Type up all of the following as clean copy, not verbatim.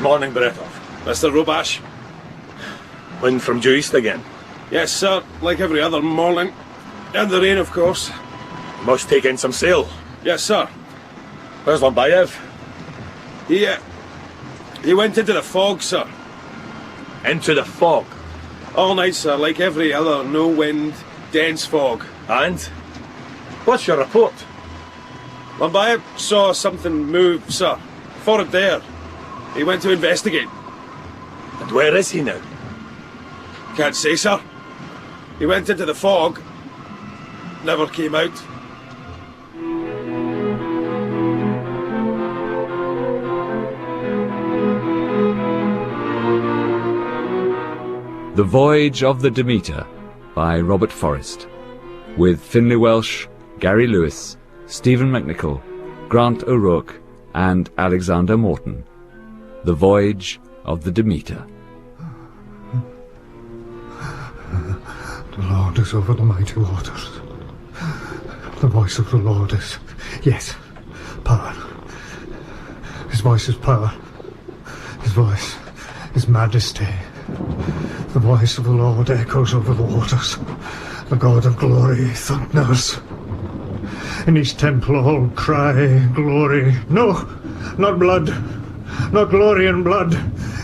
Good morning, Bretov. Mr. Robash. Wind from due east again. Yes, sir, like every other morning. And the rain, of course. You must take in some sail. Yes, sir. Where's Lombayev? He went into the fog, sir. Into the fog? All night, sir, like every other. No wind, dense fog. And? What's your report? Lombayev saw something move, sir. Forward there. He went to investigate. And where is he now? Can't say, sir. He went into the fog. Never came out. The Voyage of the Demeter by Robert Forrest, with Finlay Welsh, Gary Lewis, Stephen McNicoll, Grant O'Rourke and Alexander Morton. The Voyage of the Demeter. The Lord is over the mighty waters. The voice of the Lord is, yes, power. His voice is power. His voice is majesty. The voice of the Lord echoes over the waters. The God of glory thunders. In his temple all cry glory. No, not blood. Not glory and blood.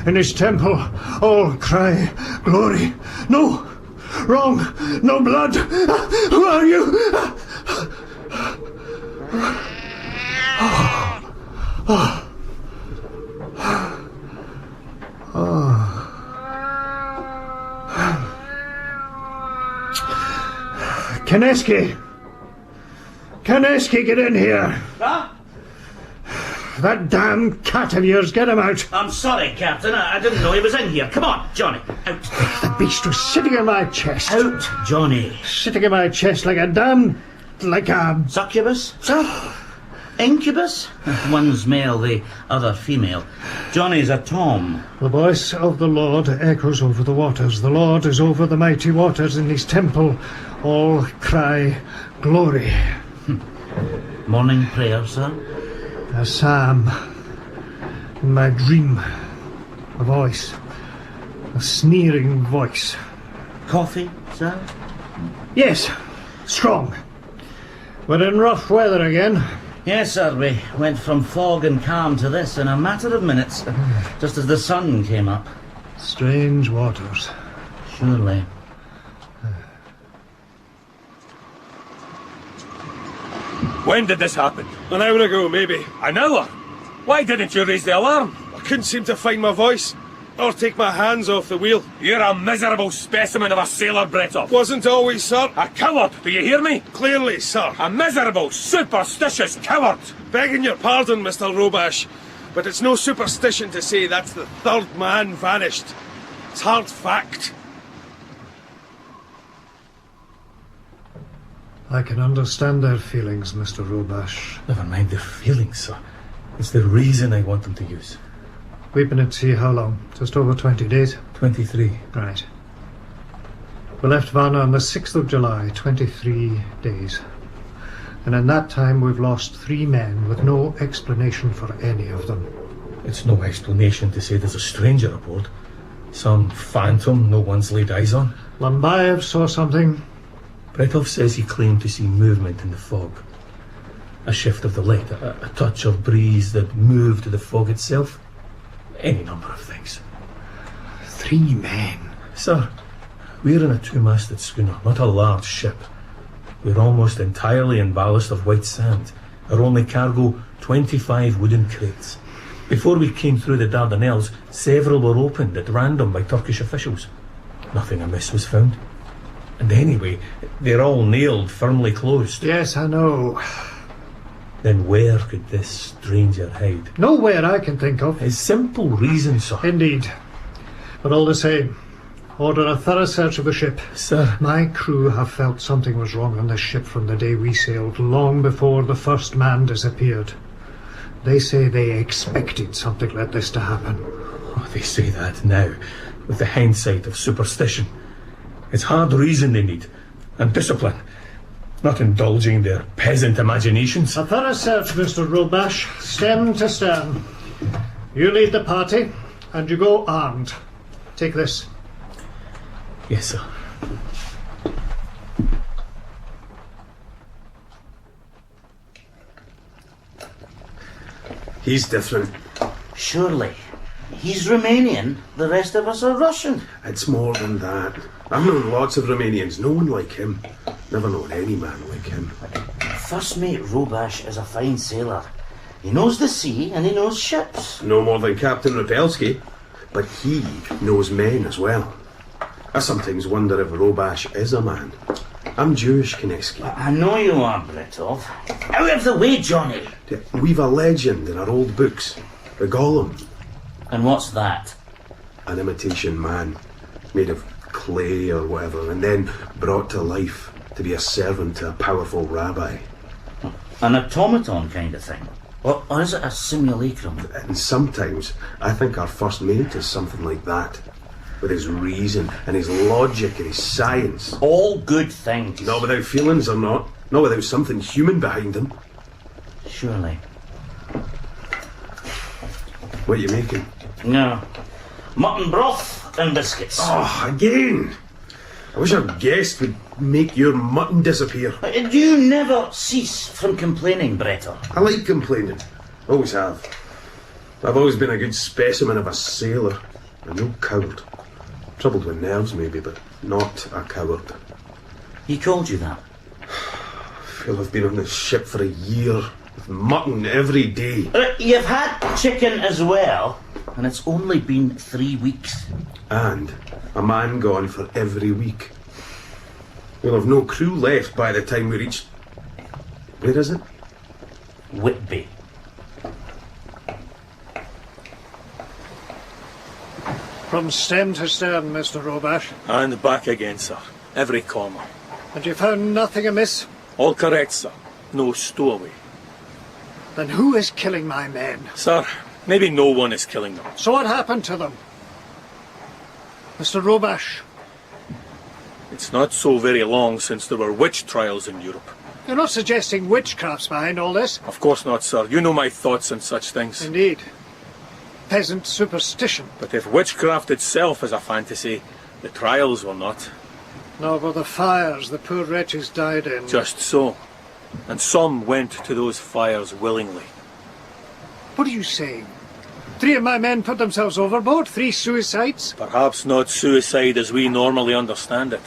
In his temple all cry glory. No, wrong. No blood. Who are you? Kaneski, get in here. Huh? That damn cat of yours, get him out. I'm sorry, Captain. I didn't know he was in here. Come on, Johnny. Out. The beast was sitting in my chest. Out, Johnny. Sitting in my chest like a Succubus? Incubus? One's male, the other female. Johnny's a Tom. The voice of the Lord echoes over the waters. The Lord is over the mighty waters. In his temple all cry glory. Morning prayer, sir? A psalm. In my dream, a voice. A sneering voice. Coffee, sir? Yes, strong. We're in rough weather again. Yes, sir. We went from fog and calm to this in a matter of minutes, just as the sun came up. Strange waters. Surely. When did this happen? An hour ago, maybe. An hour? Why didn't you raise the alarm? I couldn't seem to find my voice, or take my hands off the wheel. You're a miserable specimen of a sailor, Bretov. Wasn't always, sir. A coward, do you hear me? Clearly, sir. A miserable, superstitious coward. Begging your pardon, Mr. Robash, but it's no superstition to say that's the third man vanished. It's hard fact. I can understand their feelings, Mr. Robash. Never mind their feelings, sir. It's the reason I want them to use. We've been at sea how long? Just over 20 days? 23. Right. We left Varna on the 6th of July, 23 days. And in that time we've lost 3 men with no explanation for any of them. It's no explanation to say there's a stranger aboard. Some phantom no one's laid eyes on. Lombayev saw something. Bretov says he claimed to see movement in the fog. A shift of the light, a touch of breeze that moved the fog itself. Any number of things. 3 men. Sir, we're in a 2-masted schooner, not a large ship. We're almost entirely in ballast of white sand. Our only cargo, 25 wooden crates. Before we came through the Dardanelles, several were opened at random by Turkish officials. Nothing amiss was found. And anyway, they're all nailed, firmly closed. Yes, I know. Then where could this stranger hide? Nowhere I can think of. A simple reason, sir. Indeed. But all the same, order a thorough search of the ship. Sir. My crew have felt something was wrong on this ship from the day we sailed, long before the first man disappeared. They say they expected something like this to happen. Oh, they say that now, with the hindsight of superstition. It's hard reason they need, and discipline, not indulging their peasant imaginations. A thorough search, Mr. Robash, stem to stern. You lead the party. And you go armed. Take this. Yes, sir. He's different. Surely. He's Romanian, the rest of us are Russian. It's more than that. I've known lots of Romanians, no one like him. Never known any man like him. First mate Robash is a fine sailor. He knows the sea and he knows ships. No more than Captain Rapelski. But he knows men as well. I sometimes wonder if Robash is a man. I'm Jewish, Konecki. I know you are, Bretov. Out of the way, Johnny! We've a legend in our old books. The Golem. And what's that? An imitation man. Made of clay or whatever, and then brought to life to be a servant to a powerful rabbi. An automaton kind of thing? Or is it a simulacrum? And sometimes I think our first mate is something like that. With his reason and his logic and his science. All good things. Not without feelings or not. Not without something human behind them. Surely. What are you making? No. Mutton broth and biscuits. Oh, again! I wish our guest would make your mutton disappear. Do you never cease from complaining, Bretov? I like complaining. Always have. I've always been a good specimen of a sailor. A no coward. Troubled with nerves, maybe, but not a coward. He called you that? I feel I've been on this ship for a year, with mutton every day. You've had chicken as well, and it's only been 3 weeks. And a man gone for every week. We'll have no crew left by the time we reach... Where is it? Whitby. From stem to stern, Mr. Robash. And back again, sir. Every corner. And you found nothing amiss? All correct, sir. No stowaway. Then who is killing my men? Sir, maybe no one is killing them. So what happened to them? Mr. Robash, It's not so very long since there were witch trials in Europe. you're not suggesting witchcraft's behind all this? Of course not, sir. You know my thoughts on such things. Indeed. Peasant superstition. But if witchcraft itself is a fantasy, the trials were not. Nor were the fires the poor wretches died in. Just so. And some went to those fires willingly. What are you saying? 3 of my men put themselves overboard? 3 suicides? Perhaps not suicide as we normally understand it.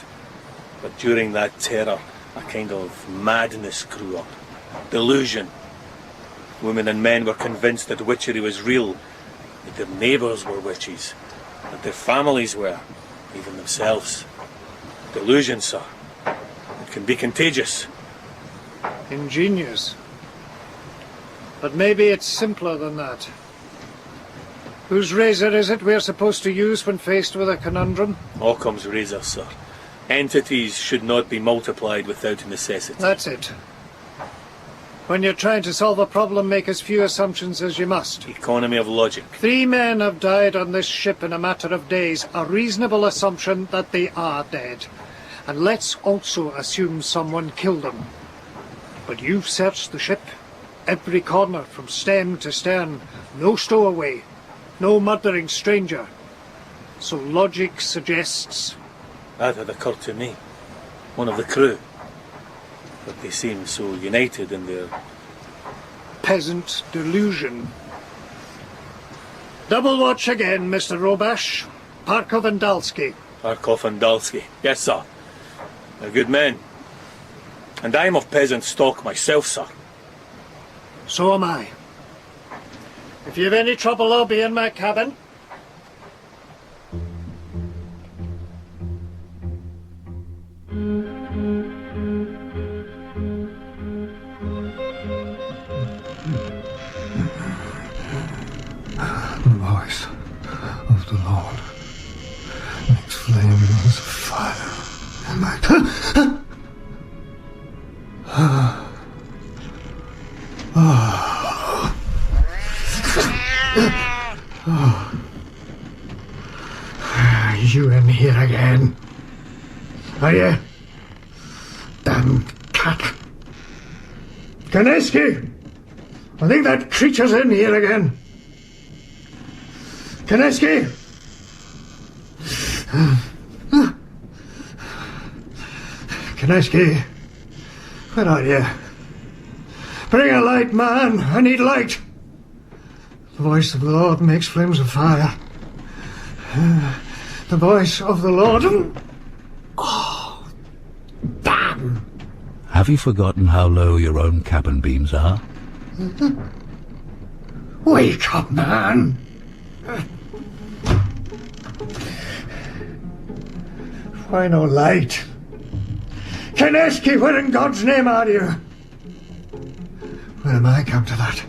But during that terror, a kind of madness grew up. Delusion. Women and men were convinced that witchery was real, that their neighbours were witches, that their families were, even themselves. Delusion, sir. It can be contagious. Ingenious. But maybe it's simpler than that. Whose razor is it we're supposed to use when faced with a conundrum? Occam's razor, sir. Entities should not be multiplied without necessity. That's it. When you're trying to solve a problem, make as few assumptions as you must. Economy of logic. 3 men have died on this ship in a matter of days. A reasonable assumption that they are dead. And let's also assume someone killed them. But you've searched the ship. Every corner, from stem to stern. No stowaway. No murdering stranger. So logic suggests... That had occurred to me. One of the crew. But they seem so united in their... peasant delusion. Double watch again, Mr. Robash. Parkov and Dalsky. Arkov and Dalsky. Yes, sir. They're good men. And I'm of peasant stock myself, sir. So am I. If you've any trouble, I'll be in my cabin. The voice of the Lord makes flames of fire in my You in here again? Are you? Damned cat. Konecki! I think that creature's in here again. Kineski! Kineski, where are you? Bring a light, man. I need light. The voice of the Lord makes flames of fire. The voice of the Lord... Oh, damn! Have you forgotten how low your own cabin beams are? Wake up, man! Why no light? Kineski, where in God's name are you? Where am I come to that?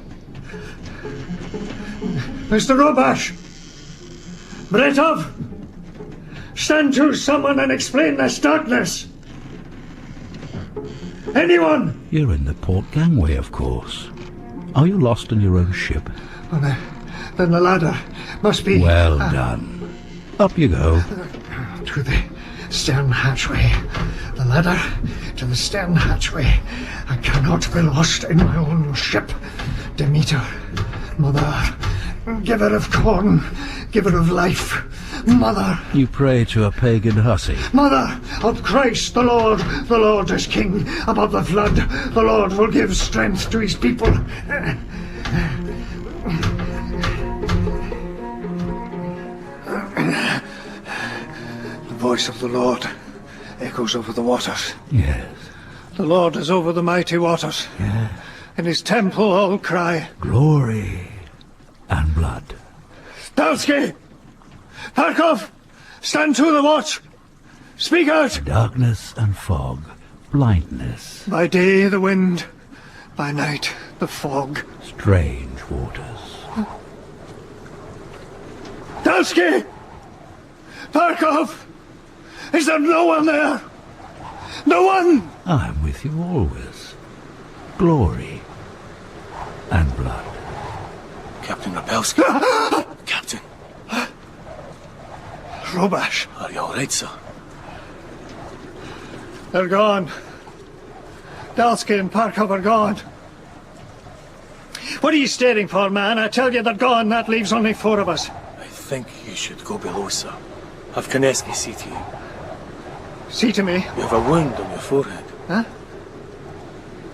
Mr. Robash! Bretov! Stand to someone and explain this darkness! Anyone? You're in the port gangway, of course. Are you lost in your own ship? Well, then the ladder must be... Well done. Up you go. To the stern hatchway. The ladder to the stern hatchway. I cannot be lost in my own ship. Demeter, mother, giver of corn, giver of life. Mother. You pray to a pagan hussy. Mother of Christ the Lord is king. Above the flood, the Lord will give strength to his people. The voice of the Lord echoes over the waters. Yes. The Lord is over the mighty waters. Yes. In his temple all cry, Glory and blood. Dalsky! Parkov! Stand to the watch! Speak out! Darkness and fog. Blindness. By day the wind, by night the fog. Strange waters. Dalsky! Parkov! Is there no one there? No one! I'm with you always. Glory and blood. Captain Rapelski. Captain. Robash. Are you all right, sir? They're gone. Dalsky and Parkov are gone. What are you staring for, man? I tell you they're gone. That leaves only 4 of us. I think you should go below, sir. Have Kineski see to you. See to me. You have a wound on your forehead. Huh?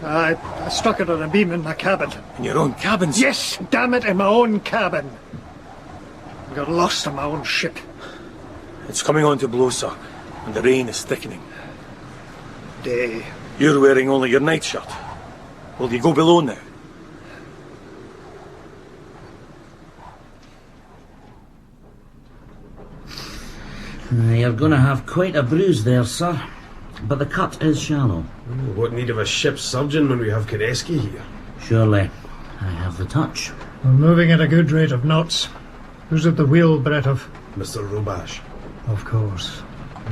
I struck it on a beam in my cabin. In your own cabin, sir? Yes, damn it, in my own cabin. I got lost on my own ship. It's coming on to blow, sir, and the rain is thickening. Day. You're wearing only your nightshirt. Will you go below now? You're going to have quite a bruise there, sir. But the cut is shallow. What need of a ship's surgeon when we have Kineski here? Surely, I have the touch. We're moving at a good rate of knots. Who's at the wheel, Bretov? Mr. Robash. Of course.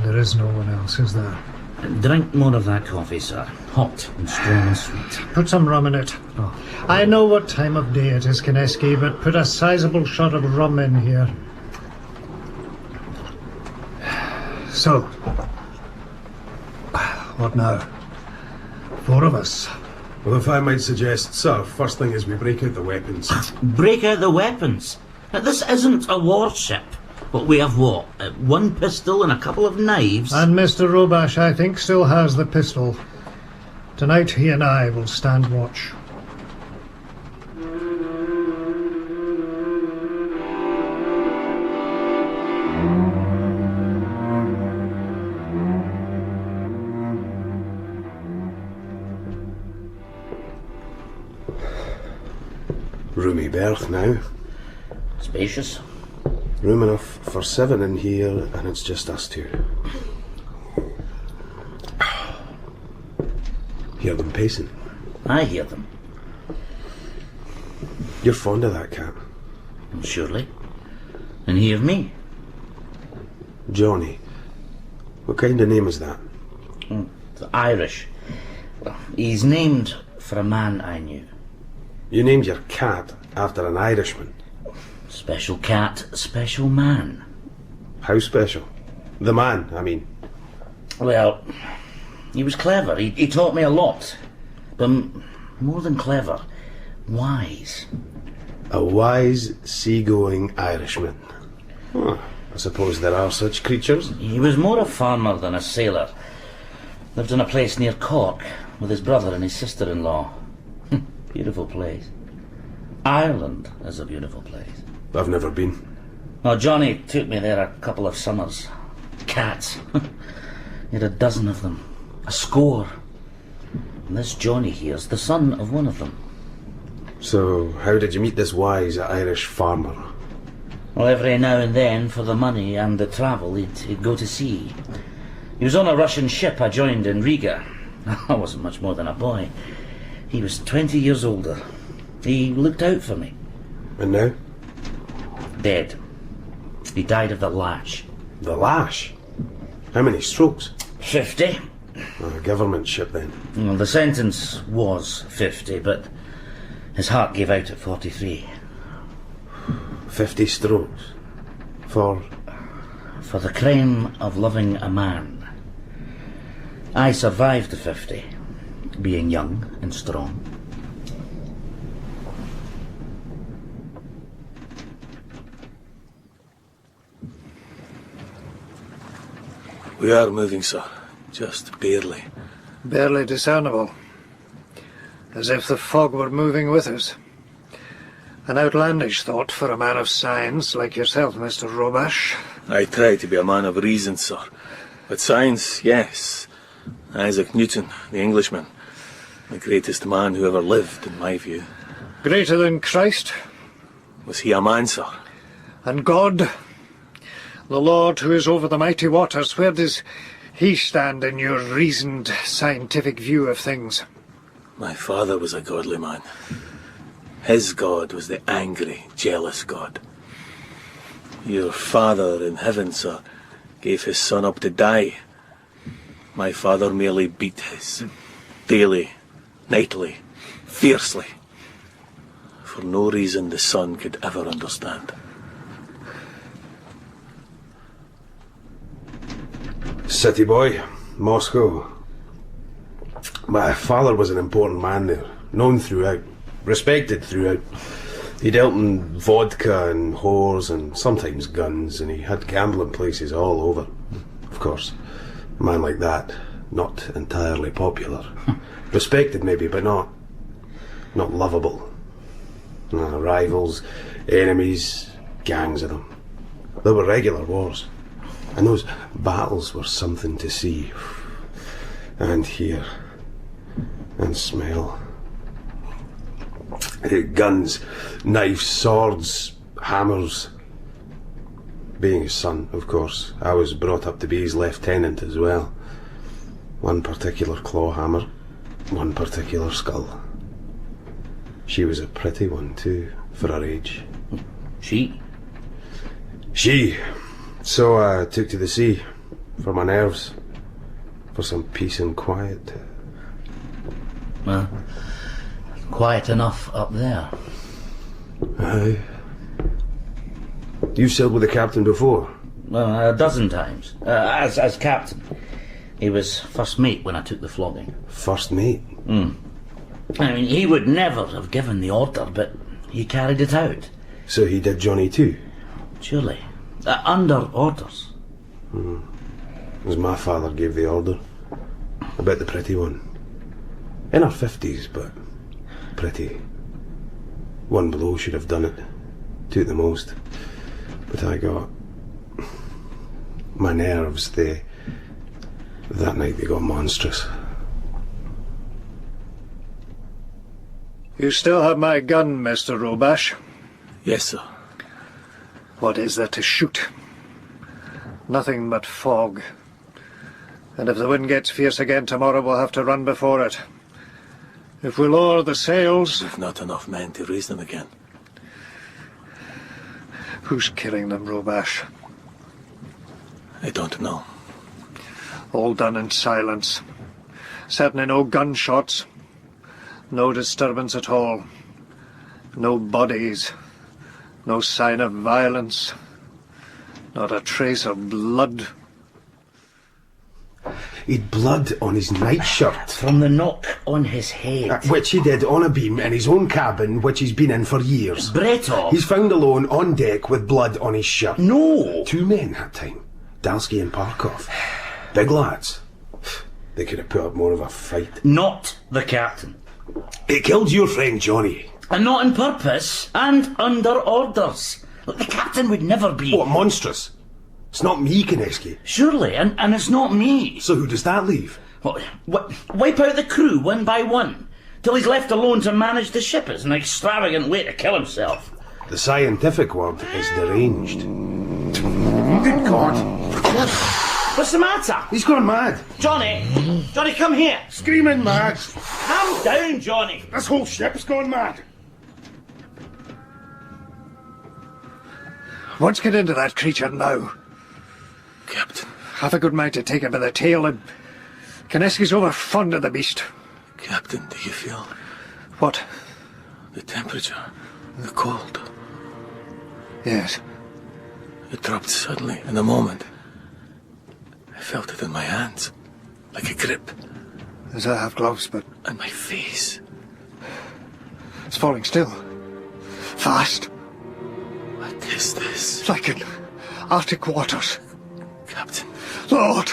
There is no one else, is there? Drink more of that coffee, sir. Hot and strong and sweet. Put some rum in it. Oh. I know what time of day it is, Kineski, but put a sizable shot of rum in here. So, what now? 4 of us. Well, if I might suggest, sir, first thing is we break out the weapons. Break out the weapons? Now, this isn't a warship. But we have what? 1 pistol and a couple of knives? And Mr. Robash, I think, still has the pistol. Tonight he and I will stand watch. Roomy berth now. Spacious. Room enough for 7 in here, and it's just us 2. Hear them pacing. I hear them. You're fond of that cat. Surely. And he of me. Johnny. What kind of name is that? The Irish. Well, he's named for a man I knew. You named your cat after an Irishman. Special cat, special man. How special? The man, I mean. Well, he was clever. He taught me a lot. But more than clever, wise. A wise, seagoing Irishman. Oh, I suppose there are such creatures. He was more a farmer than a sailor. Lived in a place near Cork with his brother and his sister-in-law. Beautiful place. Ireland is a beautiful place. I've never been. Well, Johnny took me there a couple of summers. Cats. He had a dozen of them. A score. And this Johnny here's the son of one of them. So, how did you meet this wise Irish farmer? Well, every now and then, for the money and the travel, he'd go to sea. He was on a Russian ship I joined in Riga. I wasn't much more than a boy. He was 20 years older. He looked out for me. And now? Dead. He died of the lash. The lash? How many strokes? 50. A government ship, then. Well, the sentence was 50, but his heart gave out at 43. 50 strokes? For the crime of loving a man. I survived the 50, being young and strong. We are moving, sir. Just barely. Barely discernible. As if the fog were moving with us. An outlandish thought for a man of science like yourself, Mr. Robash. I try to be a man of reason, sir. But science, yes. Isaac Newton, the Englishman. The greatest man who ever lived, in my view. Greater than Christ? Was he a man, sir? And God? The Lord who is over the mighty waters, where does he stand in your reasoned, scientific view of things? My father was a godly man. His God was the angry, jealous God. Your father in heaven, sir, gave his son up to die. My father merely beat his. Daily, nightly, fiercely. For no reason the son could ever understand. city boy, Moscow. My father was an important man there, known throughout, respected throughout. He dealt in vodka and whores and sometimes guns, and he had gambling places all over. Of course, a man like that, not entirely popular. Respected maybe, but not lovable. Rivals, enemies, gangs of them. There were regular wars, and those battles were something to see, and hear, and smell. Guns, knives, swords, hammers. Being his son, of course, I was brought up to be his lieutenant as well. One particular claw hammer, one particular skull. She was a pretty one too, for her age. She? She. So I took to the sea, for my nerves, for some peace and quiet. Well, quiet enough up there. Aye. You sailed with the captain before? Well, a dozen times. As captain. He was first mate when I took the flogging. First mate? I mean, he would never have given the order, but he carried it out. So he did Johnny too? Surely. Under orders. As my father gave the order. About the pretty one. In her 50s, but pretty. One blow should have done it. Took the most. But I got... my nerves, that night they got monstrous. You still have my gun, Mr. Robash. Yes, sir. What is there to shoot? Nothing but fog. And if the wind gets fierce again tomorrow, we'll have to run before it. If we lower the sails... We've not enough men to raise them again. Who's killing them, Robash? I don't know. All done in silence. Certainly no gunshots. No disturbance at all. No bodies. No sign of violence. Not a trace of blood. He'd blood on his nightshirt. From the knock on his head. Which he did on a beam in his own cabin, which he's been in for years. Bretov! He's found alone on deck with blood on his shirt. No! 2 men that time. Dalsky and Parkov. Big lads. They could have put up more of a fight. Not the captain. It killed your friend Johnny. And not on purpose, and under orders. Look, the captain would never be... What, monstrous? It's not me, Kineski. Surely, and it's not me. So who does that leave? Wipe out the crew one by one, till he's left alone to manage the ship. Is an extravagant way to kill himself. The scientific word is deranged. Good God! What's the matter? He's gone mad. Johnny, come here. Screaming mad. Calm down, Johnny. This whole ship's gone mad. Let's get into that creature now. Captain. Have a good mind to take him by the tail, and Kineski's over fond of the beast. Captain, do you feel What? the temperature? The cold? Yes. It dropped suddenly in a moment. I felt it in my hands, like a grip. As I have gloves, but And my face. it's falling still. Fast. What is this? It's like in Arctic waters. Captain, Lord!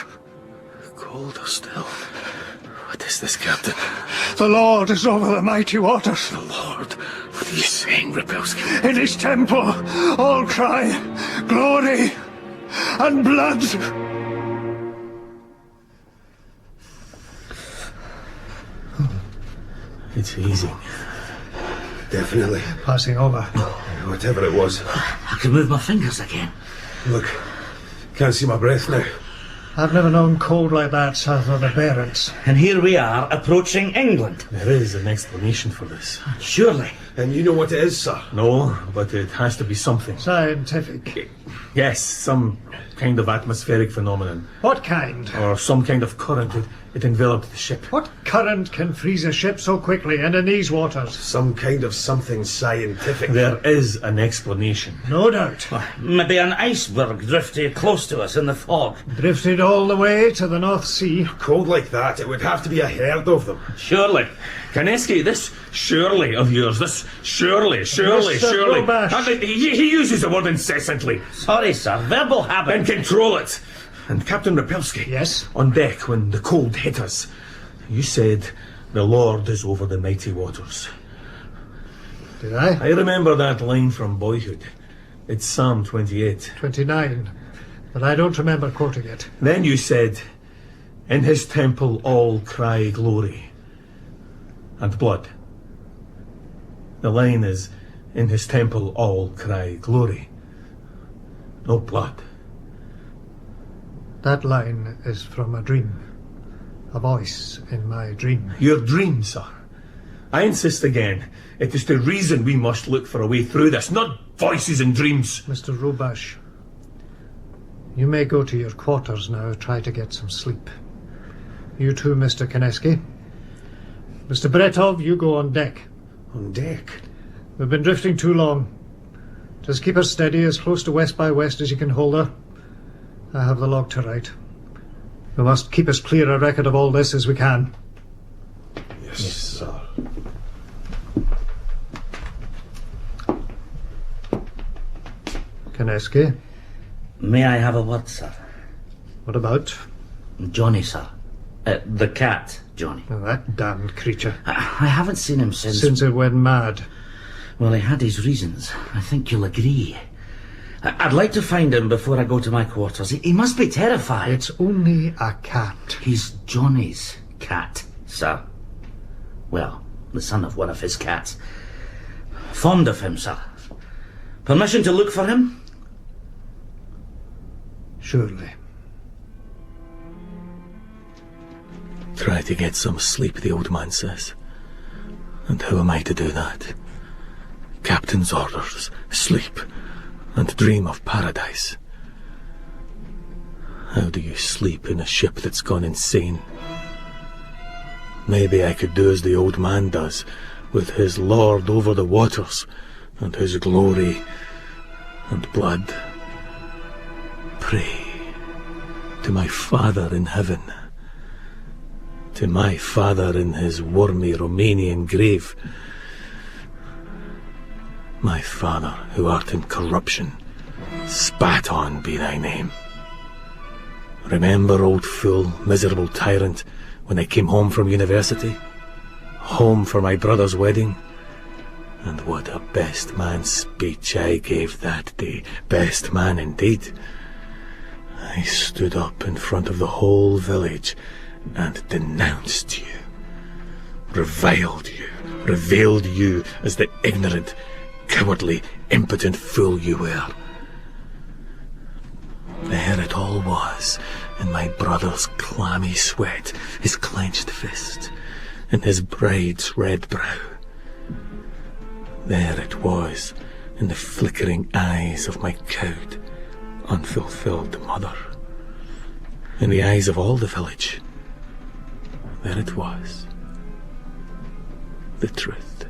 colder still. What is this, Captain? The Lord is over the mighty waters. The Lord. What are you saying, Rapelski? In his temple, all cry, glory and blood. It's easing. Definitely. Passing over. Whatever it was. I can move my fingers again. Look, can't see my breath now. I've never known cold like that south of the Barents. And here we are, approaching England. There is an explanation for this. Surely. And you know what it is, sir? No, but it has to be something. Scientific. Yes, some kind of atmospheric phenomenon. What kind? Or some kind of current. It enveloped the ship. What current can freeze a ship so quickly and in these waters? Some kind of something scientific. There is an explanation. No doubt. Maybe an iceberg drifted close to us in the fog. Drifted all the way to the North Sea. Cold like that, it would have to be a herd of them. Surely. Kineski, this surely of yours, this surely. Mr. Robash. And he uses the word incessantly. Sorry, sir. Verbal habit. And control it. And Captain Rapelski. Yes? On deck when the cold hit us, you said, the Lord is over the mighty waters. Did I? I remember that line from boyhood. It's Psalm 28. 29. But I don't remember quoting it. Then you said, in his temple all cry glory and blood. The line is, in his temple all cry glory, no blood. That line is from a dream. A voice in my dream. Your dream, sir. I insist again, it is the reason we must look for a way through this, not voices and dreams. Mr. Robash, you may go to your quarters now. Try to get some sleep. You too, Mr. Kineski. Mr. Bretov, you go on deck. On deck? We've been drifting too long. Just keep her steady, as close to west by west as you can hold her. I have the log to write. We must keep as clear a record of all this as we can. Yes, sir. Kineski, May I have a word, sir? what about? Johnny, sir. The cat, Johnny. Oh, that damned creature. I haven't seen him Since it went mad. Well, he had his reasons. I think you'll agree. I'd like to find him before I go to my quarters. He must be terrified. It's only a cat. He's Johnny's cat, sir. Well, the son of one of his cats. Fond of him, sir. Permission to look for him? Surely. Try to get some sleep, the old man says. And how am I to do that? Captain's orders, sleep, and dream of paradise. How do you sleep in a ship that's gone insane? Maybe I could do as the old man does, with his Lord over the waters, and his glory and blood. Pray to my Father in heaven. to my father in his wormy Romanian grave. My father, who art in corruption, spat on be thy name. Remember, old fool, miserable tyrant, when I came home from university? Home for my brother's wedding? And what a best man speech I gave that day. Best man indeed. I stood up in front of the whole village and denounced you, reviled you, revealed you as the ignorant, cowardly, impotent fool you were. There it all was, in my brother's clammy sweat, his clenched fist, and his bride's red brow. There it was, in the flickering eyes of my cowed, unfulfilled mother. In the eyes of all the village, there it was, the truth.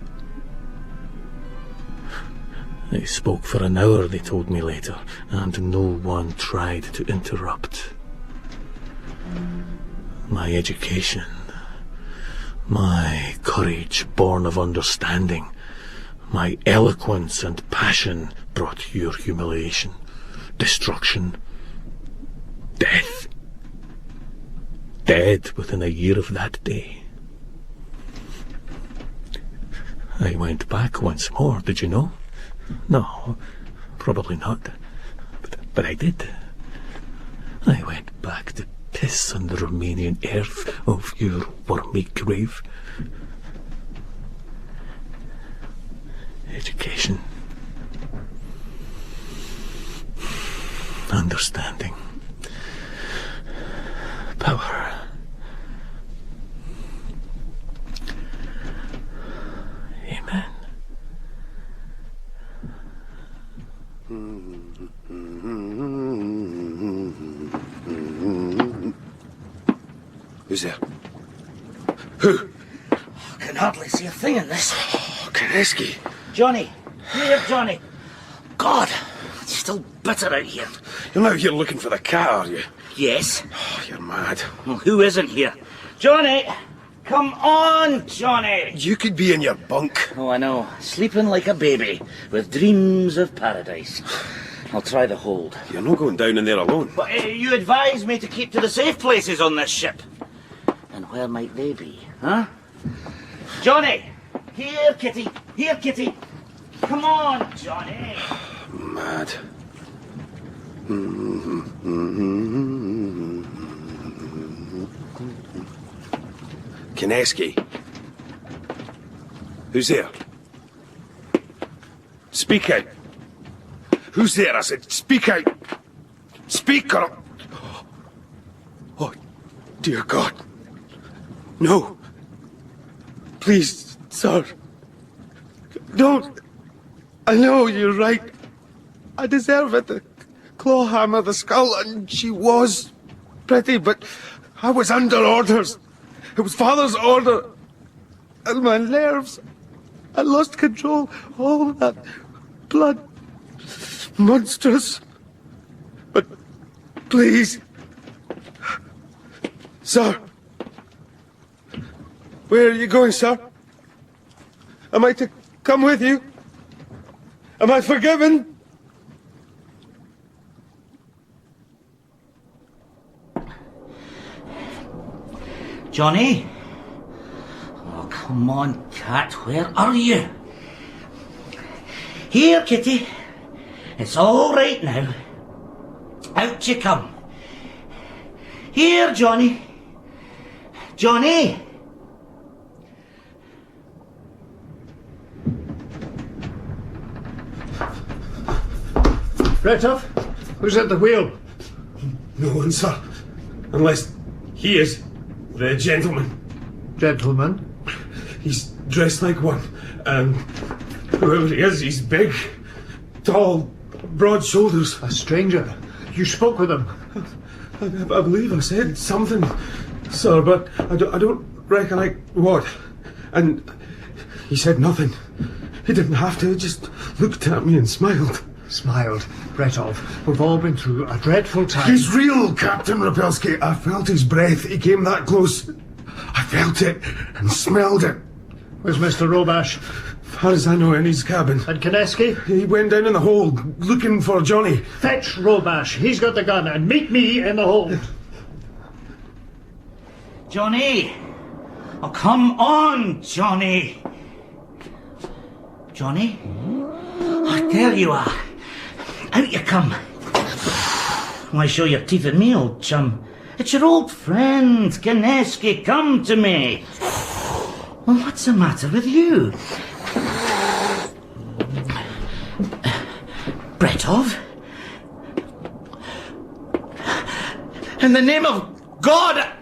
I spoke for an hour, they told me later, and no one tried to interrupt. My education, my courage born of understanding, my eloquence and passion brought your humiliation, destruction, death. Dead within a year of that day. I went back once more, did you know? No, probably not. But I did. I went back to piss on the Romanian earth of your wormy grave. Education. Understanding. Power. Amen. Who's there? Who? I can hardly see a thing in this. Oh, Kineski. Johnny! Here, Johnny! God, it's still bitter out here. You're now here looking for the cat, are you? Yes. Oh, you're mad. Well, who isn't here? Johnny! Come on, Johnny! You could be in your bunk. Oh, I know. Sleeping like a baby, with dreams of paradise. I'll try the hold. You're not going down in there alone. But you advised me to keep to the safe places on this ship. And where might they be, huh? Johnny! Here, kitty! Here, kitty! Come on, Johnny! Mad. Kineski. Who's there? Speak out. Who's there? I said, speak out. Speak or... Oh, dear God. No. Please, sir. Don't. I know you're right. I deserve it. The claw hammer, the skull, and she was pretty, but I was under orders. It was Father's order. And my nerves. I lost control. All that blood. Monstrous. But please. Sir. Where are you going, sir? Am I to come with you? Am I forgiven? Johnny? Oh, come on, cat, where are you? Here, kitty. It's all right now. Out you come. Here, Johnny. Johnny! Retov, who's at the wheel? No one, sir. Unless he is the gentleman. Gentleman? He's dressed like one. And whoever he is, he's big, tall, broad shoulders. A stranger. You spoke with him. I believe I said something, sir, but I don't recollect what. And he said nothing. He didn't have to. He just looked at me and smiled. Smiled. Bretov, we've all been through a dreadful time. He's real, Captain Rapelski. I felt his breath. He came that close. I felt it and smelled it. Where's Mr. Robash? Far as I know, in his cabin. And Kineski? He went down in the hold, looking for Johnny. Fetch Robash. He's got the gun, and meet me in the hold. Johnny! Oh, come on, Johnny! Johnny? Oh, there you are. Out you come. Why show your teeth at me, old chum? It's your old friend, Kineski. Come to me. Well, what's the matter with you? Bretov? In the name of God!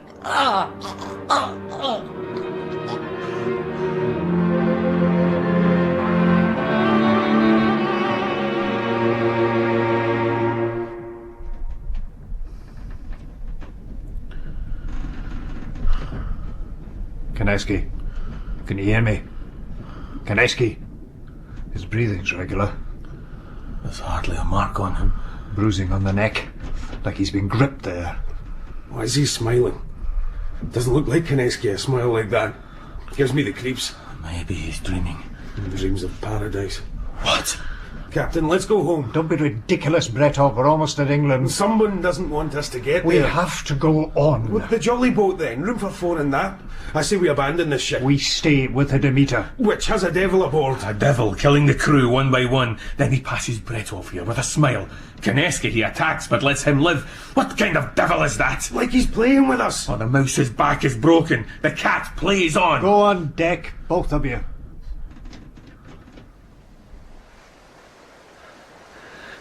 Kineski, can you hear me? Kineski, his breathing's regular. There's hardly a mark on him. Bruising on the neck, like he's been gripped there. Why is he smiling? Doesn't look like Kineski, a smile like that. Gives me the creeps. Maybe he's dreaming. Dreams of paradise. What? Captain, let's go home. Don't be ridiculous, Bretov. We're almost at England. Someone doesn't want us to get We there. have to go on. With the jolly boat then, room for 4 in that. I say we abandon this ship. We stay with the Demeter. Which has a devil aboard. A devil killing the crew one by one. Then he passes Bretov here with a smile. Kineski he attacks but lets him live. What kind of devil is that? Like he's playing with us. Oh, the mouse's back is broken. The cat plays on. Go on deck, both of you.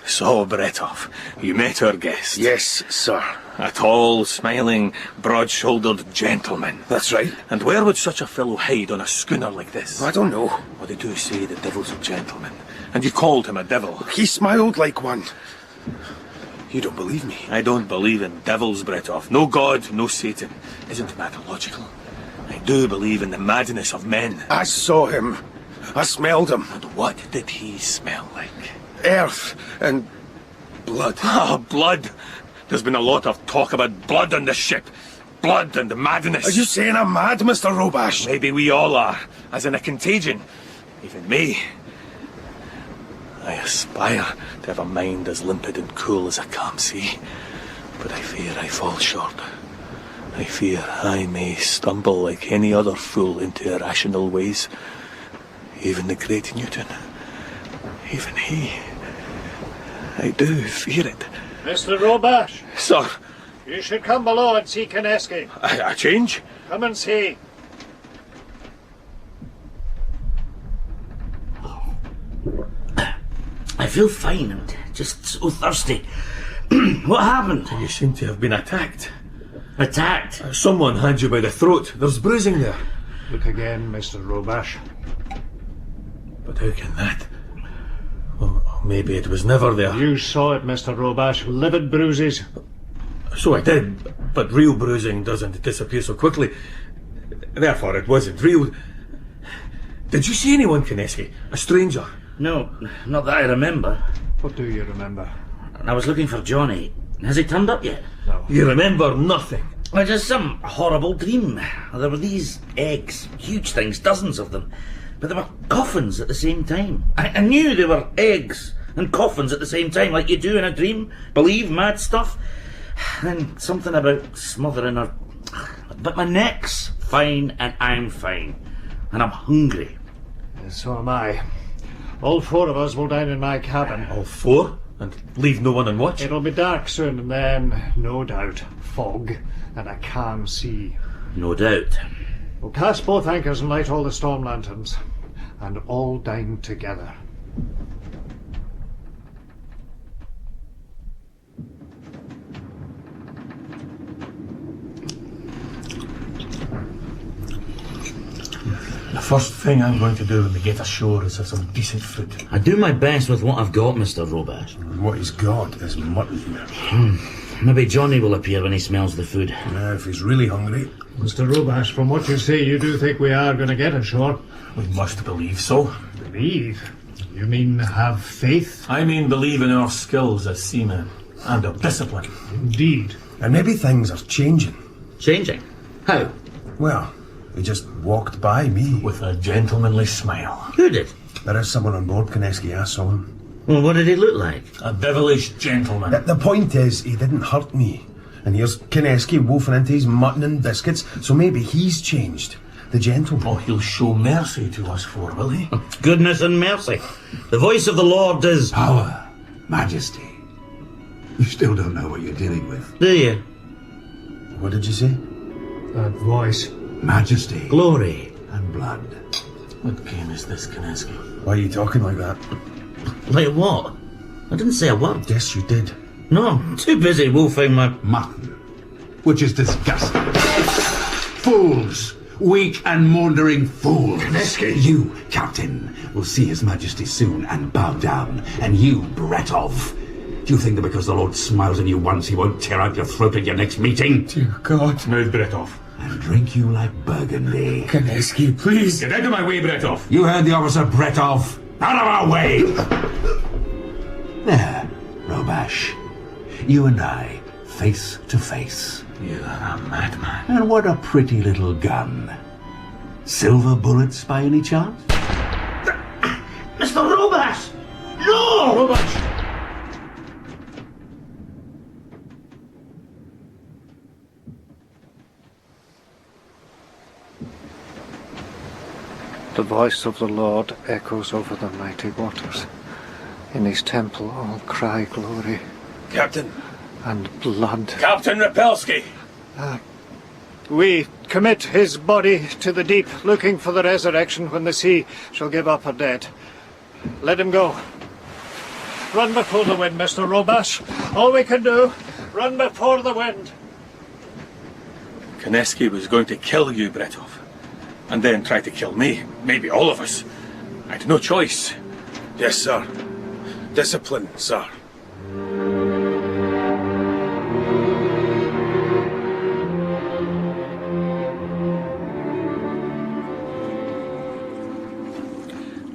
So, Bretov, you met our guest. Yes, sir. A tall, smiling, broad-shouldered gentleman. That's right. And where would such a fellow hide on a schooner like this? I don't know. Well, they do say the devil's a gentleman. And you called him a devil. He smiled like one. You don't believe me? I don't believe in devils, Bretov. No God, no Satan. Isn't that logical? I do believe in the madness of men. I saw him. I smelled him. And what did he smell like? Earth and blood. Ah, blood. There's been a lot of talk about blood on the ship. Blood and madness. Are you saying I'm mad, Mr. Robash? Maybe we all are, as in a contagion. Even me. I aspire to have a mind as limpid and cool as a calm sea. But I fear I fall short. I fear I may stumble like any other fool into irrational ways. Even the great Newton. Even he. I do fear it. Mr. Robash, Sir, you should come below and see Kineski. a change? Come and see. I feel fine and just so thirsty. What happened? You seem to have been attacked. Attacked? Someone had you by the throat. There's bruising there. Look again, Mr. Robash. But how can that? Well, maybe it was never there. You saw it, Mr. Robash. Livid bruises. So I did, but real bruising doesn't disappear so quickly. Therefore, it wasn't real. Did you see anyone, Kineski? A stranger? No, not that I remember. What do you remember? I was looking for Johnny. Has he turned up yet? No. You remember nothing? Well, just some horrible dream. There were these eggs, huge things, dozens of them. But they were coffins at the same time. I knew they were eggs and coffins at the same time, like you do in a dream. Believe mad stuff. Then something about smothering her. But my neck's fine and I'm fine. And I'm hungry. So am I. All 4 of us will dine in my cabin. All 4? And leave no one on watch? It'll be dark soon, and then, no doubt, fog and a calm sea. No doubt. We'll cast both anchors and light all the storm lanterns, and all dine together. The first thing I'm going to do when we get ashore is have some decent food. I do my best with what I've got, Mr. Robash. What he's got is mutton. Maybe Johnny will appear when he smells the food. If he's really hungry. Mr. Robash, from what you say, you do think we are going to get ashore? We must believe so. Believe? You mean have faith? I mean believe in our skills as seamen and our discipline. Indeed. And maybe things are changing. Changing? How? Well, He just walked by me. With a gentlemanly smile. Who did? There is someone on board, Kineski. I saw him. Well, what did he look like? A devilish gentleman. The point is, he didn't hurt me. And here's Kineski wolfing into his mutton and biscuits, so maybe he's changed. The gentleman. Oh, he'll show mercy to us four, will he? Goodness and mercy. The voice of the Lord is... Power, majesty. You still don't know what you're dealing with. Do you? What did you say? That voice. Majesty Glory. and blood. What game is this, Kineski? Why are you talking like that? Like what? I didn't say a word. Yes, you did. No, I'm too busy wolfing my... Mutton, which is disgusting. Fools! Weak and maundering fools! You, Captain, will see His Majesty soon and bow down. And you, Bretov, do you think that because the Lord smiles on you once, He won't tear out your throat at your next meeting? Dear God. Now, Bretov. And drink you like Burgundy. Kineski, please. Get out of my way, Bretov. You heard the officer, Bretov. Out of our way! There, Robash. You and I, face to face. You're a madman. And what a pretty little gun. Silver bullets by any chance? Mr. Robash! No! Robash! The voice of the Lord echoes over the mighty waters. In his temple all cry glory Captain. and blood. Captain Repelski! We commit his body to the deep, looking for the resurrection when the sea shall give up her dead. Let him go. Run before the wind, Mr. Robash. All we can do, run before the wind. Kineski was going to kill you, Bretov. And then try to kill me. Maybe all of us. I had no choice. Yes, sir. Discipline, sir.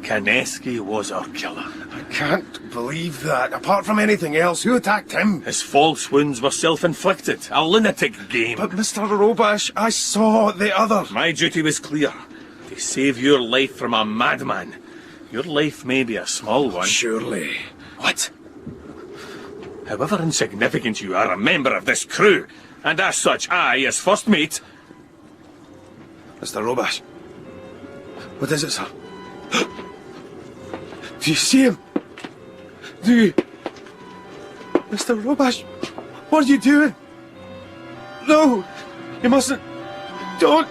Kineski was our killer. I can't believe that. Apart from anything else, who attacked him? His false wounds were self-inflicted. A lunatic game. But Mr. Robash, I saw the other. My duty was clear. To save your life from a madman. Your life may be a small one. Surely. What? However insignificant you are, a member of this crew, and as such, I, as first mate... Mr. Robash. What is it, sir? Do you see him? Do you... Mr. Robash, what are you doing? No! You mustn't... Don't...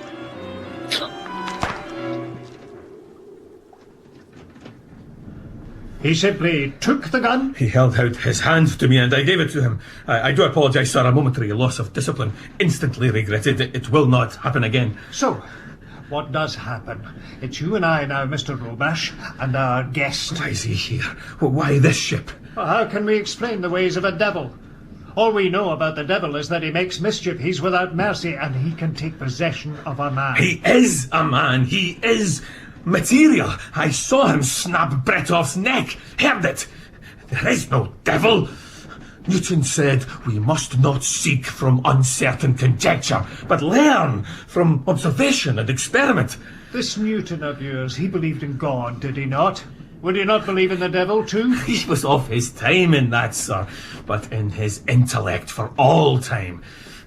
He simply took the gun. He held out his hand to me and I gave it to him. I do apologise, sir. A momentary loss of discipline. Instantly regretted. It will not happen again. So, what does happen? It's you and I now, Mr. Robash, and our guest. Why is he here? Well, why this ship? Well, how can we explain the ways of a devil? All we know about the devil is that he makes mischief, he's without mercy, and he can take possession of a man. He is a man. He is material. I saw him snap Bretov's neck. Heard it. There is no devil. Newton said we must not seek from uncertain conjecture, but learn from observation and experiment. This Newton of yours, he believed in God, did he not? Would he not believe in the devil too? He was off his time in that, sir, but in his intellect for all time.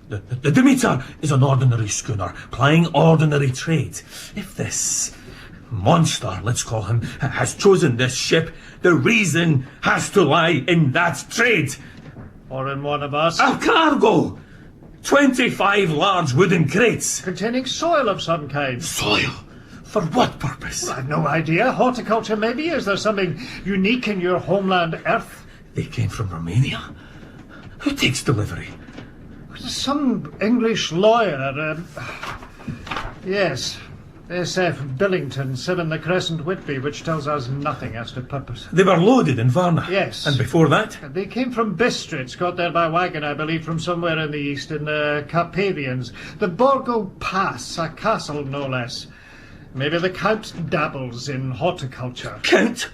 The Demeter is an ordinary schooner, plying ordinary trade. If this monster, let's call him, has chosen this ship, the reason has to lie in that trade. Or in one of us. A cargo! 25 large wooden crates. Containing soil of some kind. Soil? For what purpose? I've no idea. Horticulture, maybe? Is there something unique in your homeland, Earth? They came from Romania. Who takes delivery? Some English lawyer. Yes. S.F. Billington, 7 the Crescent, Whitby, which tells us nothing as to purpose. They were loaded in Varna. Yes. And before that? They came from Bistritz, got there by wagon, I believe, from somewhere in the east, in the Carpathians. The Borgo Pass, a castle, no less. Maybe the Count dabbles in horticulture. Count?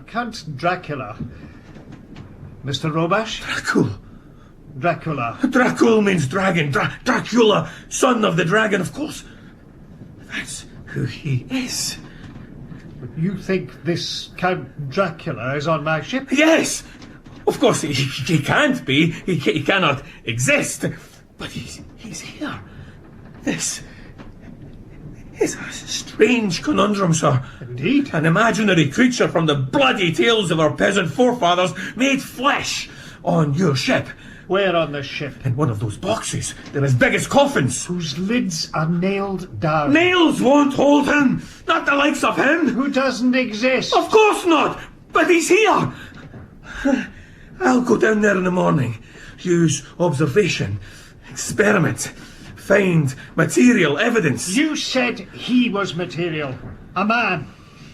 Count Dracula. Mr. Robash? Dracul. Dracula. Dracul means dragon. Dracula, son of the dragon, of course. That's who he is. You think this Count Dracula is on my ship? Yes! Of course, he can't be. He cannot exist. But he's here. This is a strange conundrum, sir. Indeed. An imaginary creature from the bloody tales of our peasant forefathers made flesh on your ship. Where on the ship? In one of those boxes. They're as big as coffins. Whose lids are nailed down. Nails won't hold him. Not the likes of him. Who doesn't exist. Of course not. But he's here. I'll go down there in the morning. Use observation. Experiment. Find material evidence. You said he was material. A man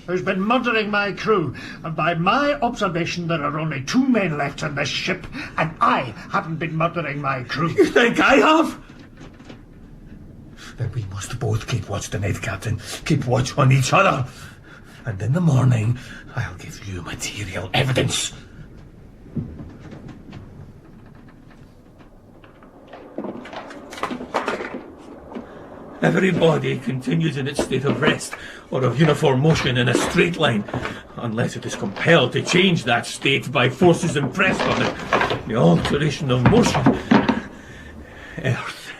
who's been murdering my crew. And by my observation, there are only 2 men left on this ship, and I haven't been murdering my crew. You think I have? Then we must both keep watch tonight, Captain. Keep watch on each other. And in the morning, I'll give you material evidence. Every body continues in its state of rest or of uniform motion in a straight line, unless it is compelled to change that state by forces impressed on it. The alteration of motion. Earth.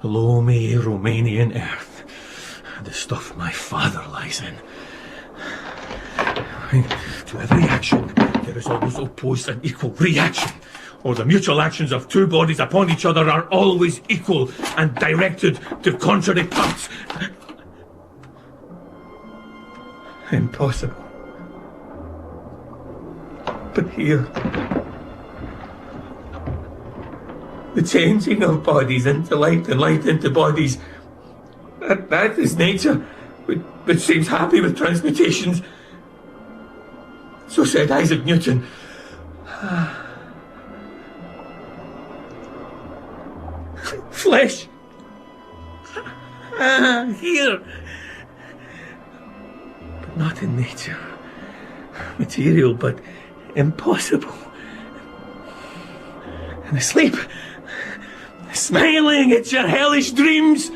Loamy Romanian earth. The stuff my father lies in. To every action, there is always opposed an equal reaction. Or the mutual actions of 2 bodies upon each other are always equal and directed to contrary parts. Impossible. But here, the changing of bodies into light and light into bodies, that is nature, which seems happy with transmutations. So said Isaac Newton. Flesh. Here. But not in nature. Material, but impossible. And asleep. Smiling at your hellish dreams.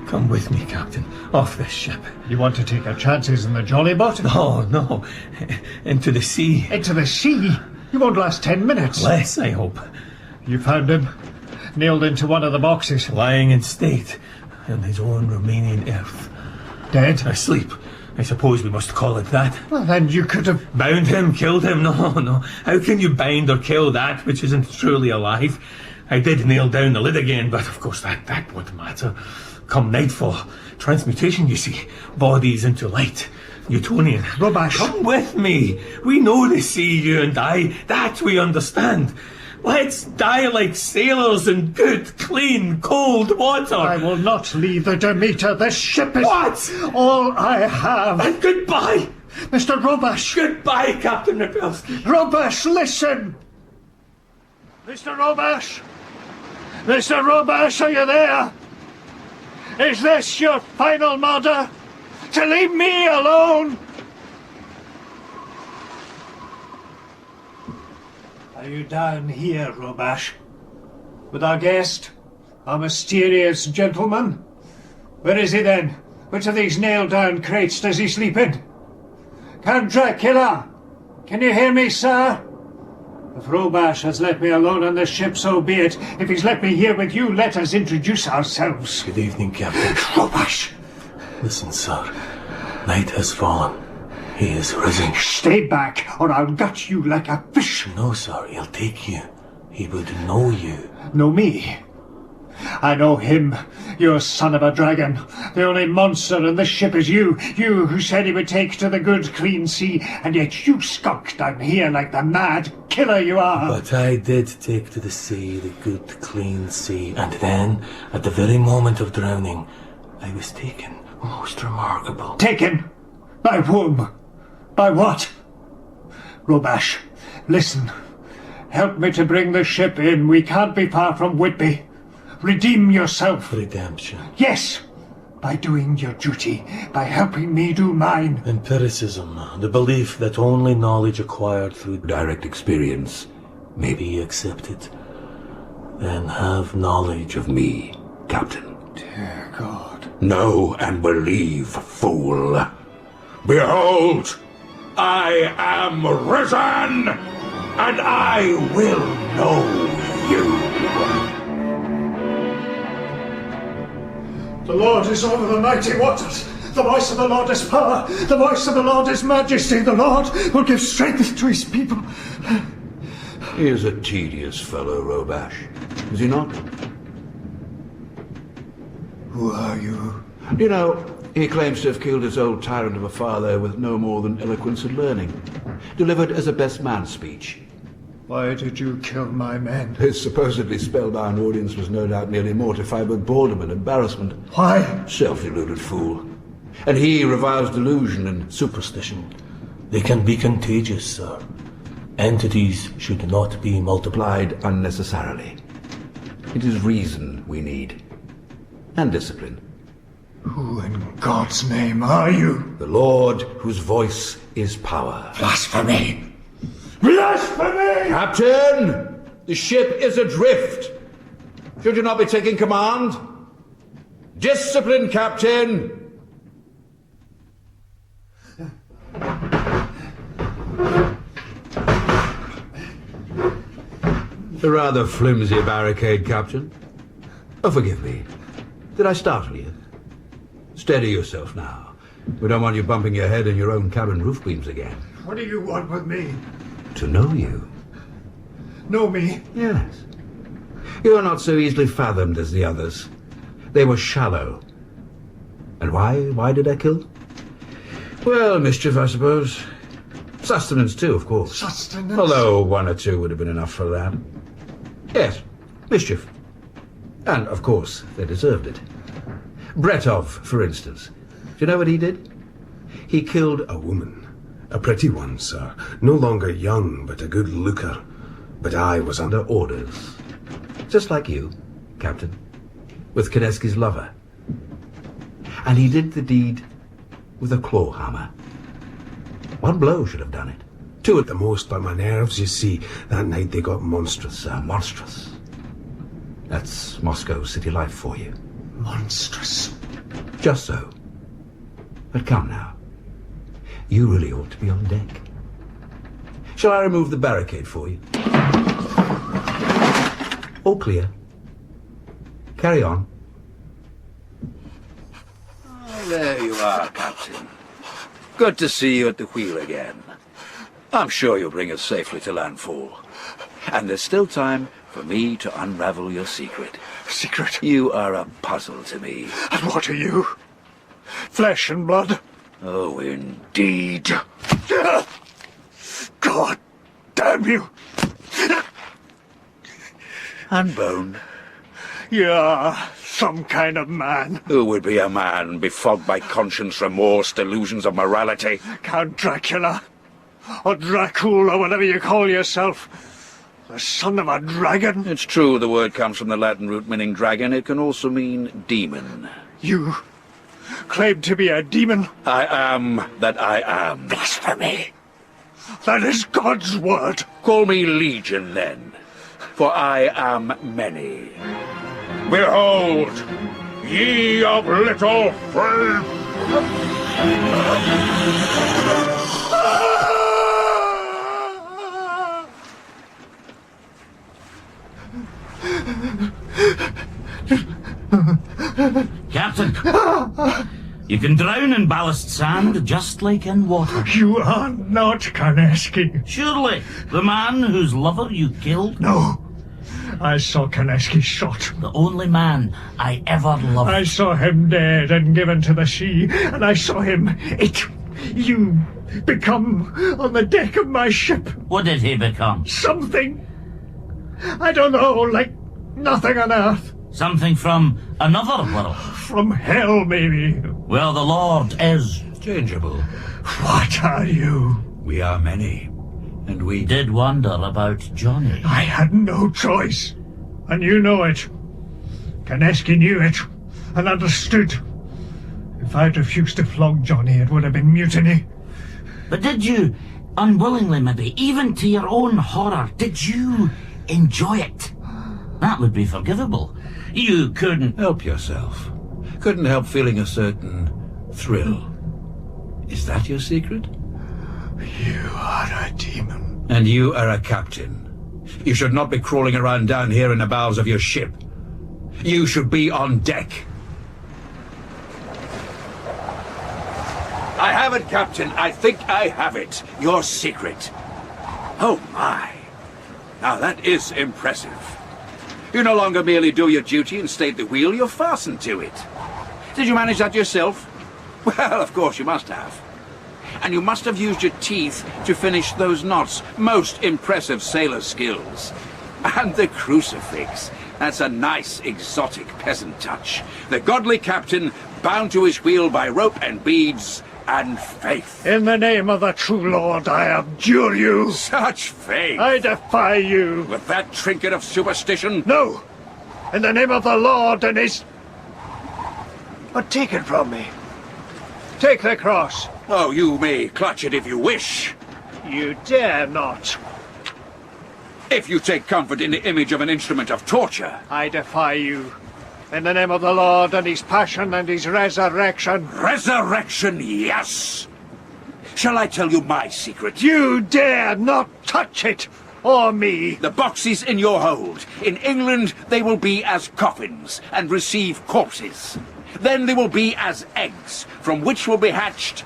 Come with me, Captain. Off this ship. You want to take our chances in the jolly boat? No. Into the sea. Into the sea? You won't last 10 minutes. Less, I hope. You found him? Nailed into one of the boxes? Lying in state on his own Romanian earth. Dead? Asleep. I suppose we must call it that. Well, then you could have... Bound him, killed him? No. How can you bind or kill that which isn't truly alive? I did nail down the lid again, but of course that wouldn't matter. Come nightfall. Transmutation, you see. Bodies into light. Newtonian. Rubbish. Come with me. We know the sea, you and I. That we understand. Let's die like sailors in good, clean, cold water. I will not leave the Demeter. This ship is... What? All I have. And goodbye. Mr. Robash. Goodbye, Captain Rapelski. Robash, listen. Mr. Robash. Mr. Robash, are you there? Is this your final murder? To leave me alone? Are you down here, Robash? With our guest? Our mysterious gentleman? Where is he then? Which of these nailed-down crates does he sleep in? Count Dracula! Can you hear me, sir? If Robash has let me alone on this ship, so be it. If he's let me here with you, let us introduce ourselves. Good evening, Captain. Robash! Listen, sir. Night has fallen. He is risen. Stay back, or I'll gut you like a fish. No, sir. He'll take you. He would know you. Know me? I know him, you son of a dragon. The only monster in this ship is you. You who said he would take to the good, clean sea, and yet you skulk down here like the mad killer you are. But I did take to the sea, the good, clean sea. And then, at the very moment of drowning, I was taken. Most remarkable. Taken? By whom? By what? Robash, listen. Help me to bring the ship in. We can't be far from Whitby. Redeem yourself. Redemption. Yes, by doing your duty, by helping me do mine. Empiricism, the belief that only knowledge acquired through Direct experience maybe accept it, then have knowledge of me, Captain. Dear God. Know and believe, fool. Behold, I am risen, and I will know you. The Lord is over the mighty waters. The voice of the Lord is power. The voice of the Lord is majesty. The Lord will give strength to his people. He is a tedious fellow, Robash, is he not? Who are you? You know, he claims to have killed his old tyrant of a father with no more than eloquence and learning, delivered as a best man speech. Why did you kill my men? His supposedly spellbound audience was no doubt nearly mortified with boredom and embarrassment. Why? Self-deluded fool. And he reviles delusion and superstition. They can be contagious, sir. Entities should not be multiplied unnecessarily. It is reason we need. And discipline. Who in God's name are you? The Lord whose voice is power. Blasphemy! Blasphemy! Captain! The ship is adrift. Should you not be taking command? Discipline, Captain! A rather flimsy barricade, Captain. Oh, forgive me. Did I startle you? Steady yourself now. We don't want you bumping your head in your own cabin roof beams again. What do you want with me? To know you. Know me? Yes. You are not so easily fathomed as the others. They were shallow. And why did I kill? Well, mischief, I suppose. Sustenance, too, of course. Sustenance? Although one or two would have been enough for that. Yes, mischief. And, of course, they deserved it. Bretov, for instance. Do you know what he did? He killed A woman. A pretty one, sir. No longer young, but a good looker. But I was under orders. Just like you, Captain. With Kineski's lover. And he did the deed with a claw hammer. One blow should have done it. Two at the most, but my nerves, you see, that night they got monstrous. Sir, monstrous. That's Moscow city life for you. Monstrous. Just so. But come now. You really ought to be on deck. Shall I remove the barricade for you? All clear. Carry on. Oh, there you are, Captain. Good to see you at the wheel again. I'm sure you'll bring us safely to landfall. And there's still time for me to unravel your secret. Secret? You are a puzzle to me. And what are you? Flesh and blood? Oh, indeed. God damn you! And bone. You're some kind of man. Who would be a man befogged by conscience, remorse, delusions of morality? Count Dracula. Or Dracul, or whatever you call yourself. The son of a dragon. It's true the word comes from the Latin root meaning dragon. It can also mean demon. You claim to be a demon? I am that I am. Blasphemy! That is God's word. Call me Legion, then, for I am many. Behold, ye of little faith! Captain, you can drown in ballast sand just like in water. You are not Kineski. Surely, the man whose lover you killed? No. I saw Kineski shot. The only man I ever loved. I saw him dead and given to the sea, and I saw him, you, become on the deck of my ship. What did he become? Something. I don't know, like nothing on earth. Something from another world? From hell, maybe. Well, the Lord is changeable. What are you? We are many. And we did wonder about Johnny. I had no choice. And you know it. Kineski knew it. And understood. If I'd refused to flog Johnny, it would have been mutiny. But did you Unwillingly, maybe, even to your own horror, did you enjoy it? That would be forgivable. You couldn't... Help yourself. Couldn't help feeling a certain thrill. Is that your secret? You are a demon. And you are a captain. You should not be crawling around down here in the bowels of your ship. You should be on deck. I have it, Captain. I think I have it. Your secret. Oh, my. Now, that is impressive. You no longer merely do your duty and stay at the wheel, you're fastened to it. Did you manage that yourself? Well, of course you must have. And you must have used your teeth to finish those knots. Most impressive sailor skills. And the crucifix. That's a nice, exotic peasant touch. The godly captain, bound to his wheel by rope and beads and faith. In the name of the true Lord, I abjure you. Such faith. I defy you. With that trinket of superstition? No. In the name of the Lord and his... But take it from me. Take the cross. Oh, you may clutch it if you wish. You dare not. If you take comfort in the image of an instrument of torture. I defy you. In the name of the Lord and his passion and his resurrection. Resurrection, yes! Shall I tell you my secret? You dare not touch it, or me. The boxes in your hold. In England, they will be as coffins and receive corpses. Then they will be as eggs, from which will be hatched,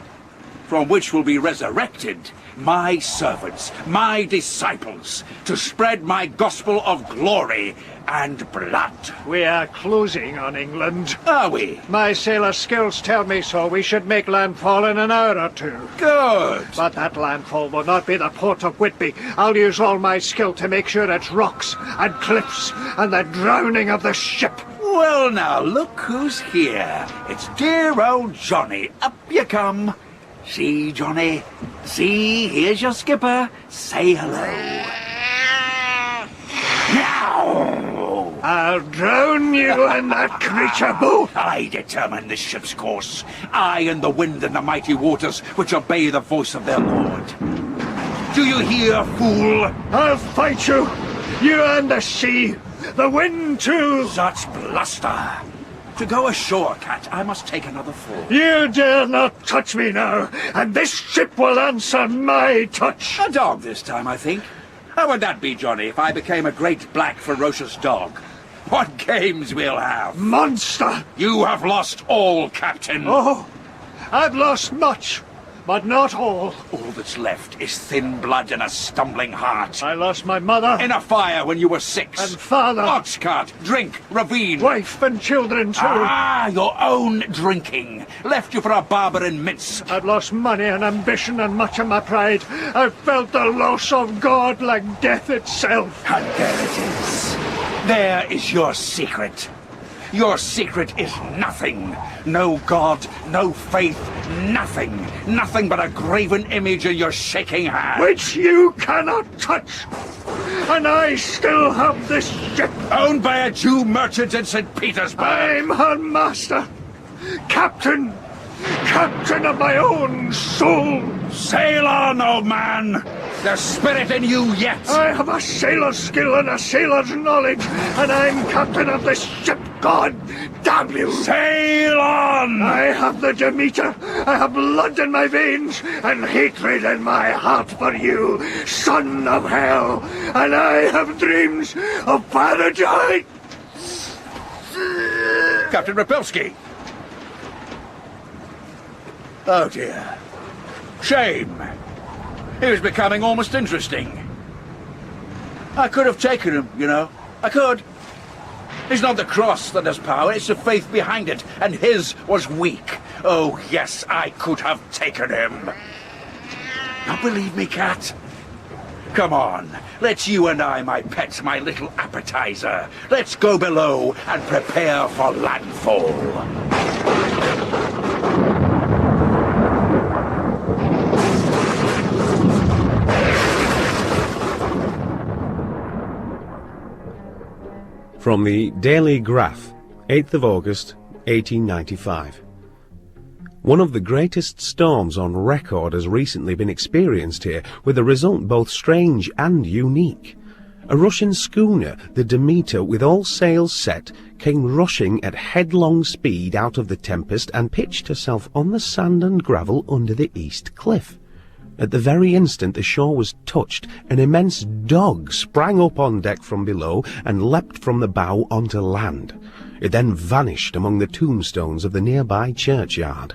from which will be resurrected, my servants, my disciples, to spread my gospel of glory and blood. We are closing on England. Are we? My sailor skills tell me so. We should make landfall in an hour or two. Good. But that landfall will not be the port of Whitby. I'll use all my skill to make sure it's rocks and cliffs and the drowning of the ship. Well, now, look who's here. It's dear old Johnny. Up you come. See, Johnny? See, here's your skipper. Say hello. Now! I'll drown you and that creature both. I determine the ship's course. I and the wind and the mighty waters which obey the voice of their lord. Do you hear, fool? I'll fight you. You and the sea. The wind, too. Such bluster. To go ashore, Cat, I must take another fall. You dare not touch me now, and this ship will answer my touch. A dog this time, I think. How would that be, Johnny, if I became a great black ferocious dog? What games we'll have. Monster! You have lost all, Captain. Oh, I've lost much, but not all. All that's left is thin blood and a stumbling heart. I lost my mother. In a fire when you were 6. And father. Ox cart, drink, ravine. Wife and children, too. Ah, your own drinking. Left you for a barber in mince. I've lost money and ambition and much of my pride. I've felt the loss of God like death itself. And there it is. There is your secret. Your secret is nothing. No God, no faith, nothing. Nothing but a graven image in your shaking hand. Which you cannot touch. And I still have this ship. Owned by a Jew merchant in St. Petersburg. I'm her master. Captain. Captain of my own soul. Sail on, old man. There's spirit in you yet. I have a sailor's skill and a sailor's knowledge, and I'm captain of this ship. God damn you! Sail on! I have the Demeter. I have blood in my veins and hatred in my heart for you, son of hell. And I have dreams of paradise. Captain Rapelski. Oh dear. Shame. He was becoming almost interesting. I could have taken him, you know. I could. It's not the cross that has power, it's the faith behind it, and his was weak. Oh, yes, I could have taken him. Now believe me, Cat? Come on, let's you and I, my pets, my little appetizer. Let's go below and prepare for landfall. From the Daily Graph, 8th of August, 1895. One of the greatest storms on record has recently been experienced here, with a result both strange and unique. A Russian schooner, the Demeter, with all sails set, came rushing at headlong speed out of the tempest and pitched herself on the sand and gravel under the east cliff. At the very instant the shore was touched, an immense dog sprang up on deck from below and leapt from the bow onto land. It then vanished among the tombstones of the nearby churchyard.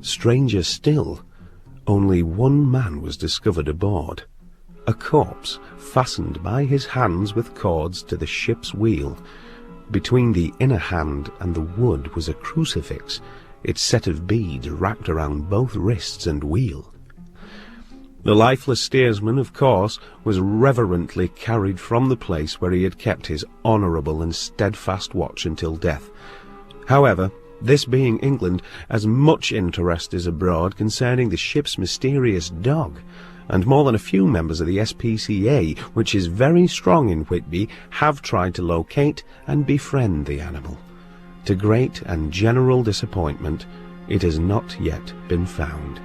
Stranger still, only one man was discovered aboard. A corpse fastened by his hands with cords to the ship's wheel. Between the inner hand and the wood was a crucifix, its set of beads wrapped around both wrists and wheel. The lifeless steersman, of course, was reverently carried from the place where he had kept his honourable and steadfast watch until death. However, this being England, as much interest is abroad concerning the ship's mysterious dog, and more than a few members of the SPCA, which is very strong in Whitby, have tried to locate and befriend the animal. To great and general disappointment, it has not yet been found.